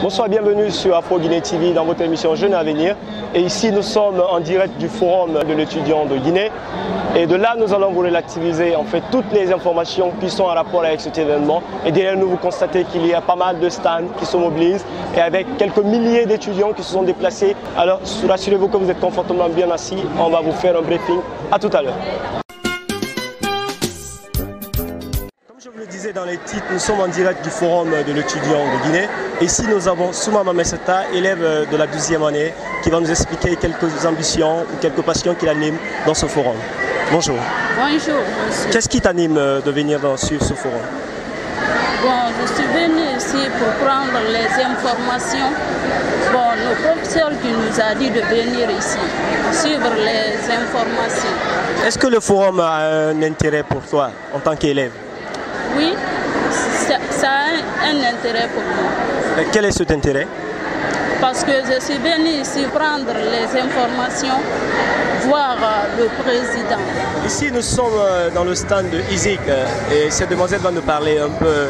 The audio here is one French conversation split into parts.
Bonsoir, bienvenue sur Afro Guinée TV dans votre émission Jeunes à venir. Et ici, nous sommes en direct du forum de l'étudiant de Guinée. Et de là, nous allons vous relativiser en fait toutes les informations qui sont en rapport avec cet événement. Et derrière nous, vous constatez qu'il y a pas mal de stands qui se mobilisent et avec quelques milliers d'étudiants qui se sont déplacés. Alors, rassurez-vous que vous êtes confortablement bien assis. On va vous faire un briefing. À tout à l'heure. Je vous le disais dans les titres, nous sommes en direct du forum de l'étudiant de Guinée. Et ici, nous avons Soumama Messeta, élève de la 12e année, qui va nous expliquer quelques ambitions ou quelques passions qu'il anime dans ce forum. Bonjour. Bonjour. Qu'est-ce qui t'anime de venir suivre ce forum? Bon, je suis venue ici pour prendre les informations. Bon, le professeur qui nous a dit de venir ici, suivre les informations. Est-ce que le forum a un intérêt pour toi en tant qu'élève? Oui, ça a un intérêt pour moi. Et quel est cet intérêt? Parce que je suis venue ici prendre les informations, voir le président. Ici, nous sommes dans le stand de ISIC et cette demoiselle va nous parler un peu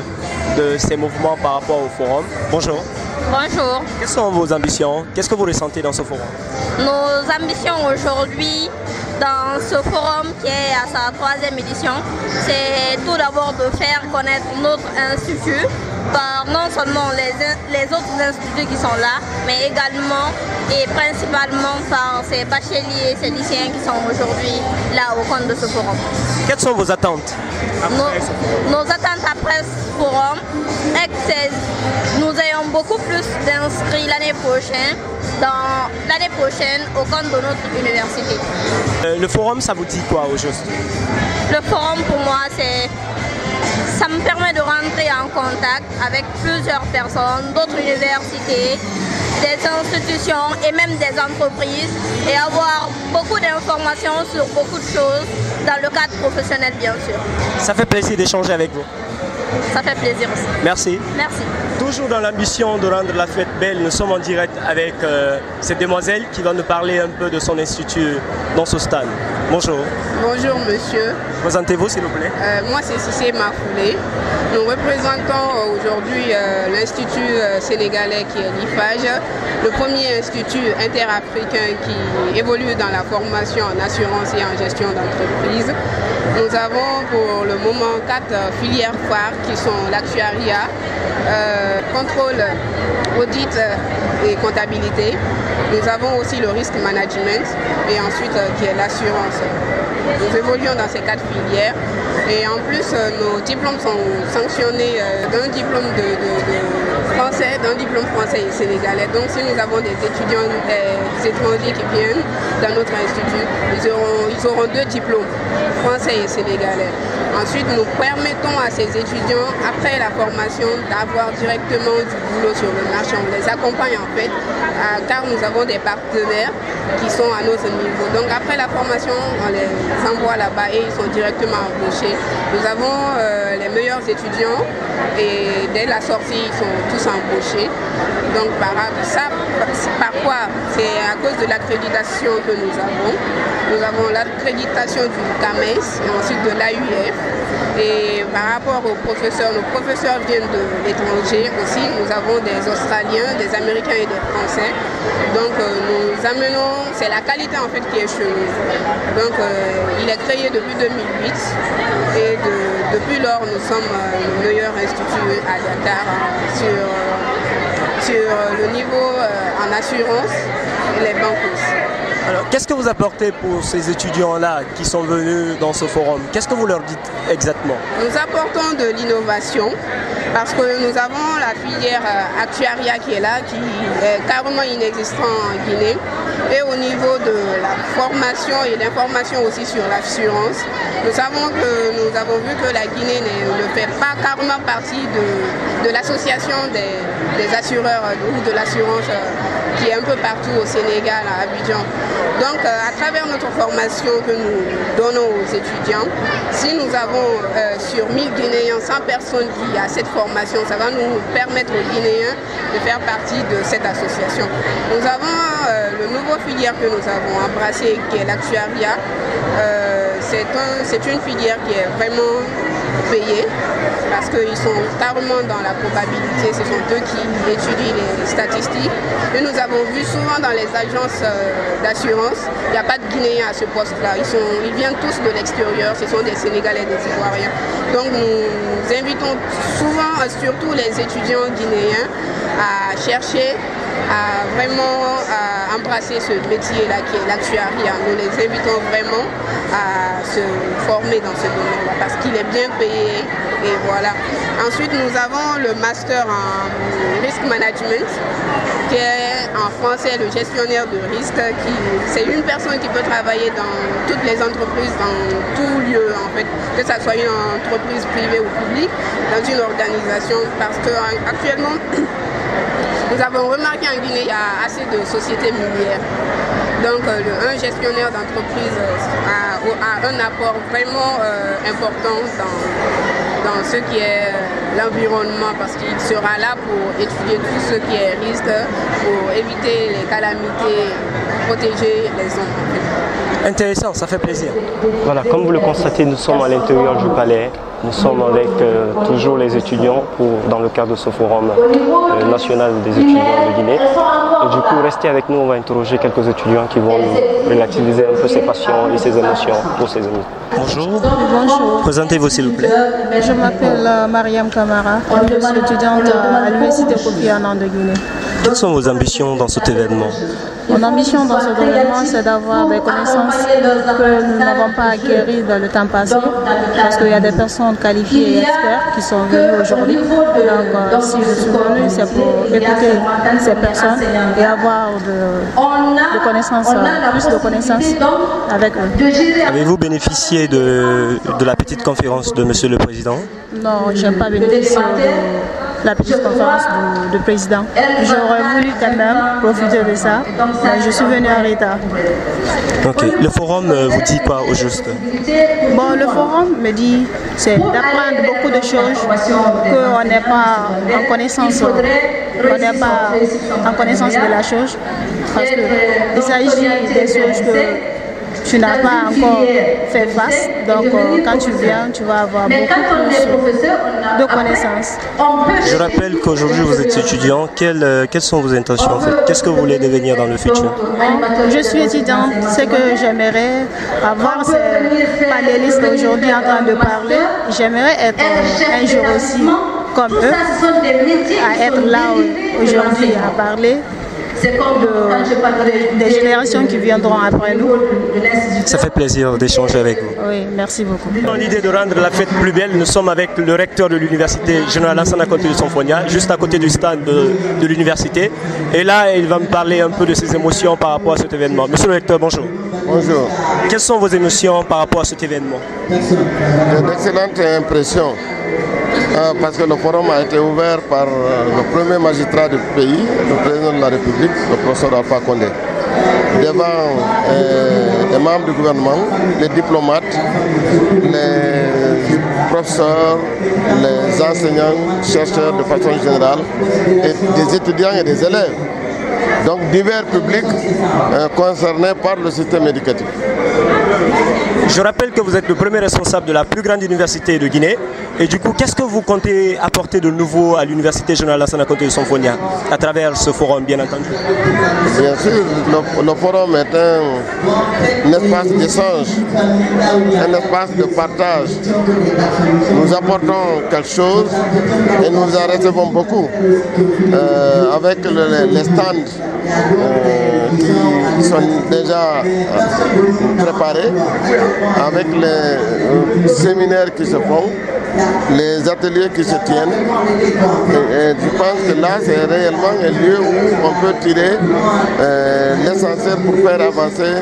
de ses mouvements par rapport au forum. Bonjour. Bonjour. Quelles sont vos ambitions? Qu'est-ce que vous ressentez dans ce forum? Nos ambitions aujourd'hui dans ce forum qui est à sa 3e édition, c'est tout d'abord de faire connaître notre institut par non seulement les autres instituts qui sont là, mais également et principalement par ces bacheliers et ces lycéens qui sont aujourd'hui là au compte de ce forum. Quelles sont vos attentes Nos attentes après ce forum est que nous ayons beaucoup plus d'inscrits l'année prochaine, au compte de notre université. Le forum, ça vous dit quoi au juste? Le forum pour moi, ça me permet de rentrer en contact avec plusieurs personnes, d'autres universités, des institutions et même des entreprises et avoir beaucoup d'informations sur beaucoup de choses dans le cadre professionnel bien sûr. Ça fait plaisir d'échanger avec vous. Ça fait plaisir aussi. Merci. Merci. Toujours dans l'ambition de rendre la fête belle, nous sommes en direct avec cette demoiselle qui va nous parler un peu de son institut dans ce stade. Bonjour. Bonjour monsieur. Présentez-vous s'il vous plaît. Moi c'est Cissé Mafoulé. Nous représentons aujourd'hui l'Institut sénégalais qui est l'IFAGE, le premier institut interafricain qui évolue dans la formation en assurance et en gestion d'entreprise. Nous avons pour le moment 4 filières phares qui sont l'actuariat, contrôle, audit et comptabilité. Nous avons aussi le risque management et ensuite qui est l'assurance. Nous évoluons dans ces 4 filières et en plus nos diplômes sont sanctionnés d'un diplôme français, d'un diplôme français et sénégalais. Donc si nous avons des étudiants, des étrangers qui viennent dans notre institut, ils auront 2 diplômes, français et sénégalais. Ensuite, nous permettons à ces étudiants, après la formation, d'avoir directement du boulot sur le marché. On les accompagne en fait, car nous avons des partenaires qui sont à notre niveau. Donc après la formation, on les envoie là-bas et ils sont directement embauchés. Nous avons les meilleurs étudiants et dès la sortie, ils sont tous embauchés. Donc par quoi? C'est à cause de l'accréditation que nous avons. Nous avons l'accréditation du CAMES et ensuite de l'AUF. Et par rapport aux professeurs, nos professeurs viennent de l'étranger aussi. Nous avons des Australiens, des Américains et des Français. Donc nous amenons, c'est la qualité en fait qui est chez nous. Donc il est créé depuis 2008 et depuis lors nous sommes le meilleur institut à Dakar sur le niveau en assurance et les banques aussi. Alors, qu'est-ce que vous apportez pour ces étudiants-là qui sont venus dans ce forum? Qu'est-ce que vous leur dites exactement? Nous apportons de l'innovation parce que nous avons la filière actuariat qui est là, qui est carrément inexistante en Guinée. Et au niveau de la formation et l'information aussi sur l'assurance, nous savons que nous avons vu que la Guinée ne fait pas carrément partie de l'association des assureurs ou de l'assurance qui est un peu partout au Sénégal, à Abidjan. Donc à travers notre formation que nous donnons aux étudiants, si nous avons sur 1000 Guinéens 100 personnes qui ont cette formation, ça va nous permettre aux Guinéens de faire partie de cette association. Nous avons le nouveau filière que nous avons embrassé qui est l'actuariat. C'est une filière qui est vraiment payés parce qu'ils sont carrément dans la probabilité, ce sont eux qui étudient les statistiques. Et nous avons vu souvent dans les agences d'assurance, il n'y a pas de Guinéens à ce poste-là. Ils viennent tous de l'extérieur, ce sont des Sénégalais, des Ivoiriens. Donc nous invitons souvent, surtout les étudiants guinéens, à chercher à vraiment embrasser ce métier-là qui est l'actuariat. Nous les invitons vraiment à se former dans ce domaine-là parce qu'il est bien payé et voilà. Ensuite, nous avons le master en risk management qui est en français le gestionnaire de risque. C'est une personne qui peut travailler dans toutes les entreprises, dans tout lieu en fait, que ce soit une entreprise privée ou publique, dans une organisation parce qu'actuellement, nous avons remarqué en Guinée, il y a assez de sociétés minières. Donc un gestionnaire d'entreprise a un apport vraiment important dans ce qui est l'environnement parce qu'il sera là pour étudier tout ce qui est risque, pour éviter les calamités, protéger les hommes. Intéressant, ça fait plaisir. Voilà, comme vous le constatez, nous sommes à l'intérieur du palais. Nous sommes avec toujours les étudiants dans le cadre de ce forum national des étudiants de Guinée. Et du coup, restez avec nous, on va interroger quelques étudiants qui vont nous relativiser un peu ses passions et ses émotions pour ses amis. Bonjour. Bonjour. Présentez-vous s'il vous plaît. Je m'appelle Mariam Kamara. Je suis étudiante à l'Université Kofi Annan de Guinée. Quelles sont vos ambitions dans cet événement? Mon ambition dans ce événement, c'est d'avoir des connaissances que nous n'avons pas acquises dans le temps passé, parce qu'il y a des personnes qualifiées et experts qui sont venus aujourd'hui. Donc, si je suis venue, c'est pour écouter ces personnes et avoir de connaissances, plus de connaissances avec eux. Avez-vous bénéficié de la petite conférence de Monsieur le Président? Non, je n'ai pas bénéficié de la petite conférence du président. J'aurais voulu quand même profiter de ça, mais je suis venue en retard. Ok. Le forum vous dit quoi au juste? Bon, le forum me dit c'est d'apprendre beaucoup de choses qu'on n'est pas en connaissance, de la chose, parce qu'il s'agit des choses que tu n'as pas encore fait face, donc quand tu viens, tu vas avoir beaucoup plus de connaissances. Je rappelle qu'aujourd'hui vous êtes étudiant. Quelles sont vos intentions en fait? Qu'est-ce que vous voulez devenir dans le futur? Je suis étudiante, c'est que j'aimerais avoir ces panélistes aujourd'hui en train de parler. J'aimerais être un jour aussi comme eux, à être là aujourd'hui à parler. Des générations qui viendront après nous. Ça fait plaisir d'échanger avec vous. Oui, merci beaucoup. Dans l'idée de rendre la fête plus belle, nous sommes avec le recteur de l'université Général Lansana Conté de Sonfonia, juste à côté du stand de l'université. Et là, il va me parler un peu de ses émotions par rapport à cet événement. Monsieur le recteur, bonjour. Bonjour. Quelles sont vos émotions par rapport à cet événement? D'excellentes impressions. Parce que le forum a été ouvert par le premier magistrat du pays, le président de la République, le professeur Alpha Condé, devant les membres du gouvernement, les diplomates, les professeurs, les enseignants, chercheurs de façon générale, et des étudiants et des élèves. Donc divers publics concernés par le système éducatif. Je rappelle que vous êtes le premier responsable de la plus grande université de Guinée. Et du coup, qu'est-ce que vous comptez apporter de nouveau à l'université Général Lansana Conté de Sonfonia à travers ce forum, bien entendu? Bien sûr, le forum est un espace d'échange, un espace de partage. Nous apportons quelque chose et nous en recevons beaucoup. Avec les stands qui sont déjà préparés, avec les séminaires qui se font, les ateliers qui se tiennent. Et je pense que là, c'est réellement un lieu où on peut tirer l'essentiel pour faire avancer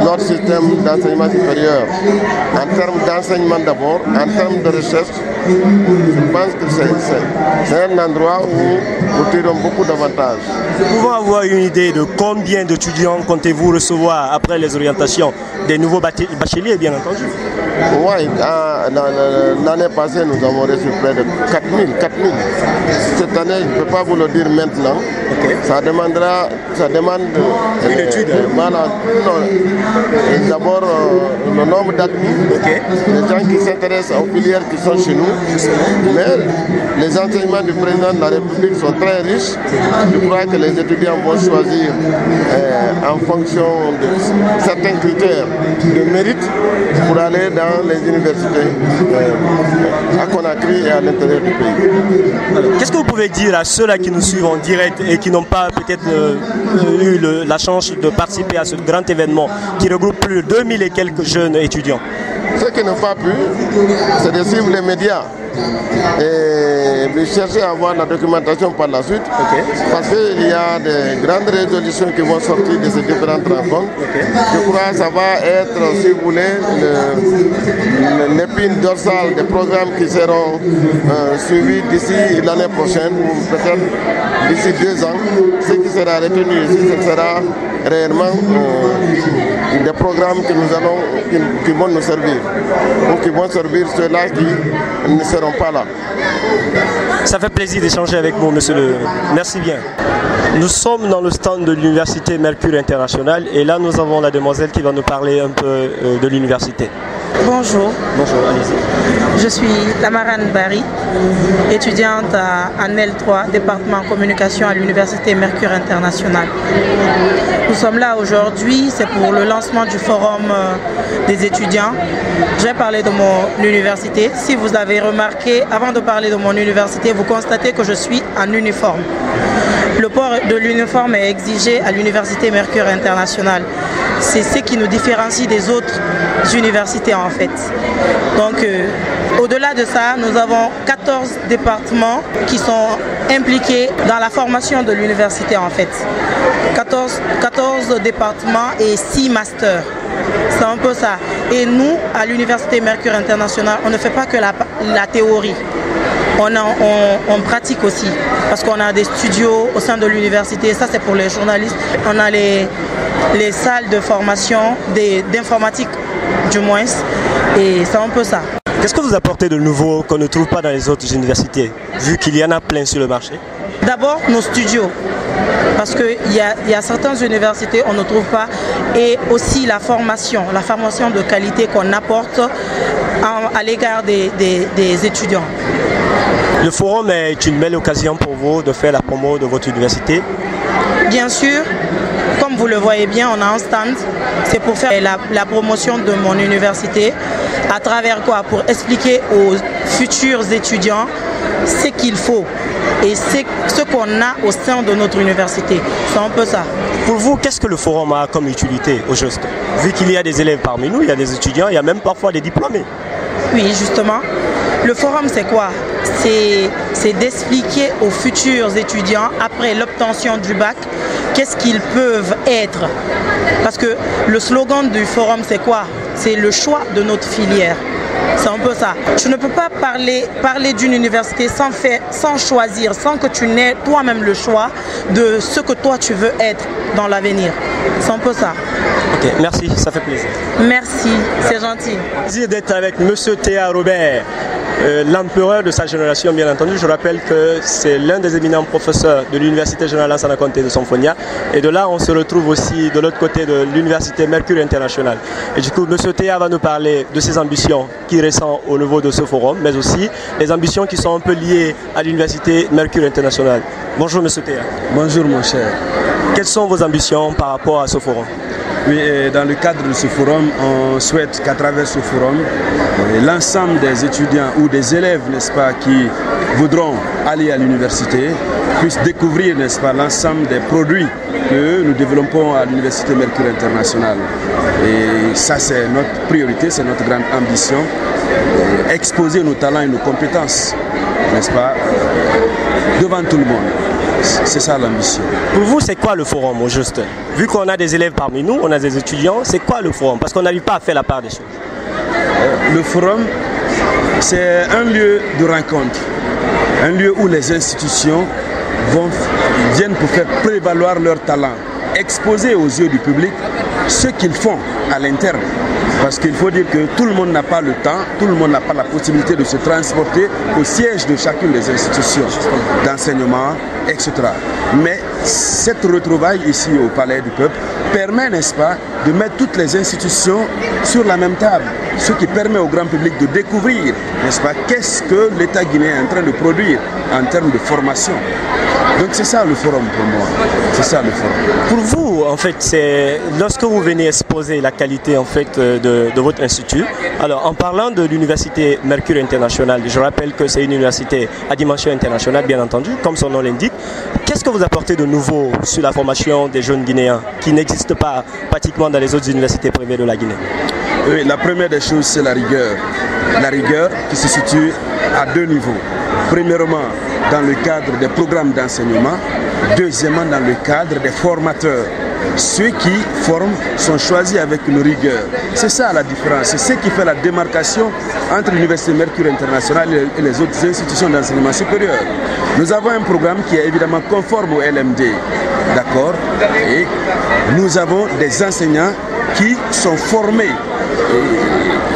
notre système d'enseignement supérieur. En termes d'enseignement d'abord, en termes de recherche, je pense que c'est un endroit où nous tirons beaucoup d'avantages. Nous pouvons avoir une idée de combien d'étudiants comptez-vous recevoir après les orientations des nouveaux bacheliers, bien entendu? Oui, l'année passée, nous avons reçu près de 4000. Cette année, je ne peux pas vous le dire maintenant. Okay. Ça demande une étude. D'abord, le nombre d'admis, les gens qui s'intéressent aux filières qui sont chez nous. Mais les enseignements du président de la République sont très riches. Je crois que les étudiants vont choisir en fonction de certains critères de mérite pour aller dans les universités à Conakry et à l'intérieur du pays. Qu'est-ce que vous pouvez dire à ceux-là qui nous suivent en direct et qui n'ont pas peut-être eu la chance de participer à ce grand événement qui regroupe plus de 2000 et quelques jeunes étudiants? Ceux qui n'ont pas pu, c'est de suivre les médias et de chercher à avoir la documentation par la suite, parce qu'il y a des grandes résolutions qui vont sortir de ces différentes rencontres. Je crois que ça va être, si vous voulez, l'épine dorsale des programmes qui seront suivis d'ici l'année prochaine, ou peut-être d'ici 2 ans. Ce qui sera retenu ici, ce sera réellement des programmes que nous allons, qui vont nous servir, ou qui vont servir ceux-là qui ne seront pas là. Ça fait plaisir d'échanger avec vous, monsieur le... Merci bien. Nous sommes dans le stand de l'université Mercure International et là nous avons la demoiselle qui va nous parler un peu de l'université. Bonjour. Bonjour, allez-y. Je suis Lamarane Barry, étudiante en L3, département communication à l'université Mercure International. Nous sommes là aujourd'hui, c'est pour le lancement du forum des étudiants. Je vais parler de mon université. Si vous avez remarqué, avant de parler de mon université, vous constatez que je suis en uniforme. Le port de l'uniforme est exigé à l'université Mercure International. C'est ce qui nous différencie des autres universités en fait. Donc au-delà de ça, nous avons 14 départements qui sont impliqués dans la formation de l'université en fait. 14 départements et 6 masters. C'est un peu ça. Et nous, à l'université Mercure International, on ne fait pas que la théorie. On pratique aussi, parce qu'on a des studios au sein de l'université, ça c'est pour les journalistes. On a les salles de formation, d'informatique du moins, et c'est un peu ça. Qu'est-ce que vous apportez de nouveau qu'on ne trouve pas dans les autres universités, vu qu'il y en a plein sur le marché? D'abord nos studios, parce qu'il y a certaines universités on ne trouve pas, et aussi la formation de qualité qu'on apporte à l'égard des étudiants. Le forum est une belle occasion pour vous de faire la promo de votre université? Bien sûr, comme vous le voyez bien, on a un stand, c'est pour faire la promotion de mon université. À travers quoi? Pour expliquer aux futurs étudiants ce qu'il faut et ce qu'on a au sein de notre université. C'est un peu ça. Pour vous, qu'est-ce que le forum a comme utilité au juste? Vu qu'il y a des élèves parmi nous, il y a des étudiants, il y a même parfois des diplômés. Oui, justement. Le forum, c'est quoi? C'est d'expliquer aux futurs étudiants, après l'obtention du bac, qu'est-ce qu'ils peuvent être. Parce que le slogan du forum, c'est quoi? C'est le choix de notre filière. C'est un peu ça. Tu ne peux pas parler d'une université sans choisir, sans que tu n'aies toi-même le choix de ce que toi tu veux être dans l'avenir. C'est un peu ça. Ok, merci, ça fait plaisir. Merci, c'est gentil. Plaisir d'être avec M. Théa Robert, l'empereur de sa génération, bien entendu. Je rappelle que c'est l'un des éminents professeurs de l'université Générale Lansana Conté de Sonfonia. Et de là, on se retrouve aussi de l'autre côté de l'université Mercure International. Et du coup, M. Théa va nous parler de ses ambitions qu'il ressent au niveau de ce forum, mais aussi les ambitions qui sont un peu liées à l'université Mercure International. Bonjour M. Théa. Bonjour mon cher. Quelles sont vos ambitions par rapport à ce forum? Oui, dans le cadre de ce forum, on souhaite qu'à travers ce forum, l'ensemble des étudiants ou des élèves, n'est-ce pas, qui voudront aller à l'université, puissent découvrir, n'est-ce pas, l'ensemble des produits que nous développons à l'université Mercure International. Et ça, c'est notre priorité, c'est notre grande ambition, exposer nos talents et nos compétences, n'est-ce pas, devant tout le monde. C'est ça l'ambition. Pour vous, c'est quoi le forum au juste? Vu qu'on a des élèves parmi nous, on a des étudiants, c'est quoi le forum? Parce qu'on n'arrive pas à faire la part des choses. Le forum, c'est un lieu de rencontre, un lieu où les institutions viennent pour faire prévaloir leurs talents, exposer aux yeux du public ce qu'ils font à l'interne. Parce qu'il faut dire que tout le monde n'a pas le temps, tout le monde n'a pas la possibilité de se transporter au siège de chacune des institutions d'enseignement, etc. Mais cette retrouvaille ici au Palais du Peuple permet, n'est-ce pas, de mettre toutes les institutions sur la même table, ce qui permet au grand public de découvrir, n'est-ce pas, qu'est-ce que l'État guinéen est en train de produire en termes de formation. Donc c'est ça le forum pour moi, c'est ça le forum. Pour vous, en fait, c'est lorsque vous venez exposer la qualité en fait de votre institut, alors en parlant de l'université Mercure International, je rappelle que c'est une université à dimension internationale, bien entendu, comme son nom l'indique. Qu'est-ce que vous apportez de nouveau sur la formation des jeunes Guinéens qui n'existe pas pratiquement dans les autres universités privées de la Guinée? Oui, la première des choses, c'est la rigueur. La rigueur qui se situe à deux niveaux. Premièrement, dans le cadre des programmes d'enseignement. Deuxièmement, dans le cadre des formateurs. Ceux qui forment sont choisis avec une rigueur. C'est ça la différence. C'est ce qui fait la démarcation entre l'Université Mercure International et les autres institutions d'enseignement supérieur. Nous avons un programme qui est évidemment conforme au LMD. D'accord? Et nous avons des enseignants qui sont formés,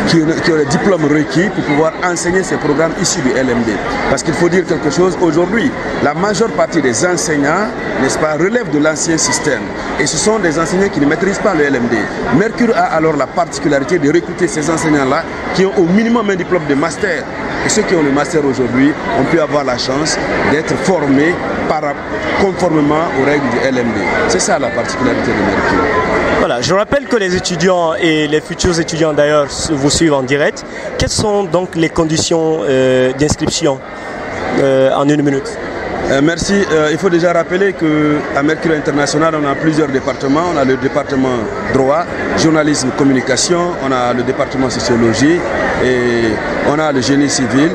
qui ont les diplômes requis pour pouvoir enseigner ces programmes issus du LMD. Parce qu'il faut dire quelque chose, aujourd'hui, la majeure partie des enseignants, n'est-ce pas, relèvent de l'ancien système. Et ce sont des enseignants qui ne maîtrisent pas le LMD. Mercure a alors la particularité de recruter ces enseignants-là qui ont au minimum un diplôme de master. Et ceux qui ont le master aujourd'hui ont pu avoir la chance d'être formés conformément aux règles du LMD. C'est ça la particularité de Mercure. Voilà, je rappelle que les étudiants et les futurs étudiants d'ailleurs vous suivent en direct. Quelles sont donc les conditions d'inscription en une minute? Merci. Il faut déjà rappeler qu'à Mercure International, on a plusieurs départements. On a le département droit, journalisme, communication, on a le département sociologie et on a le génie civil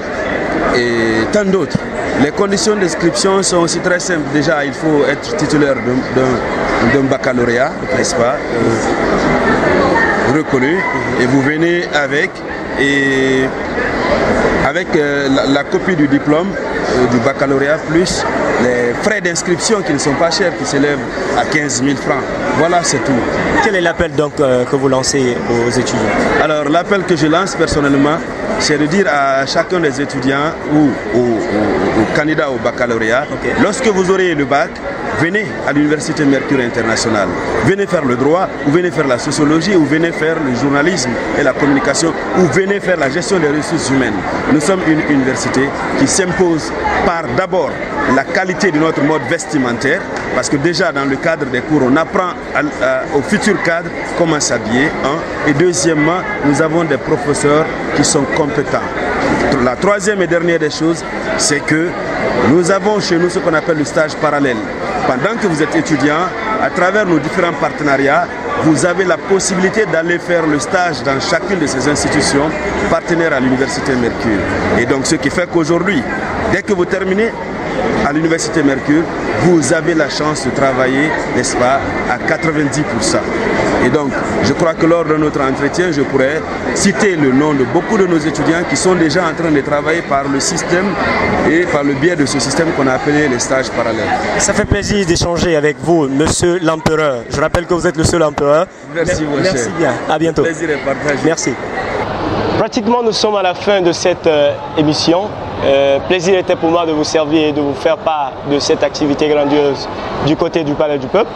et tant d'autres. Les conditions d'inscription sont aussi très simples. Déjà, il faut être titulaire d'un baccalauréat, n'est-ce pas, reconnu, et vous venez avec la copie du diplôme du baccalauréat plus les frais d'inscription qui ne sont pas chers, qui s'élèvent à 15 000 francs. Voilà, c'est tout. Quel est l'appel donc que vous lancez aux étudiants? Alors l'appel que je lance personnellement, c'est de dire à chacun des étudiants ou aux candidats au baccalauréat, lorsque vous aurez le bac, venez à l'Université Mercure International. Venez faire le droit, ou venez faire la sociologie, ou venez faire le journalisme et la communication, ou venez faire la gestion des ressources humaines. Nous sommes une université qui s'impose par d'abord la qualité de notre mode vestimentaire, parce que déjà dans le cadre des cours, on apprend aux futurs cadres comment s'habiller. Et deuxièmement, nous avons des professeurs qui sont compétents. La troisième et dernière des choses, c'est que nous avons chez nous ce qu'on appelle le stage parallèle. Pendant que vous êtes étudiant, à travers nos différents partenariats, vous avez la possibilité d'aller faire le stage dans chacune de ces institutions partenaires à l'Université Mercure. Et donc ce qui fait qu'aujourd'hui, dès que vous terminez à l'Université Mercure, vous avez la chance de travailler, n'est-ce pas, à 90%. Et donc, je crois que lors de notre entretien, je pourrais citer le nom de beaucoup de nos étudiants qui sont déjà en train de travailler par le système et par le biais de ce système qu'on a appelé les stages parallèles. Ça fait plaisir d'échanger avec vous, Monsieur l'Empereur. Je rappelle que vous êtes le seul empereur. Merci, mon cher. Merci bien. À bientôt. Le plaisir est partagé. Merci. Pratiquement, nous sommes à la fin de cette émission. Plaisir était pour moi de vous servir et de vous faire part de cette activité grandiose du côté du Palais du Peuple.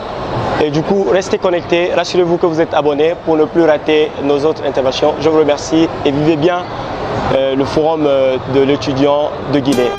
Et du coup, restez connectés, rassurez-vous que vous êtes abonnés pour ne plus rater nos autres interventions. Je vous remercie et vivez bien le forum de l'étudiant de Guinée.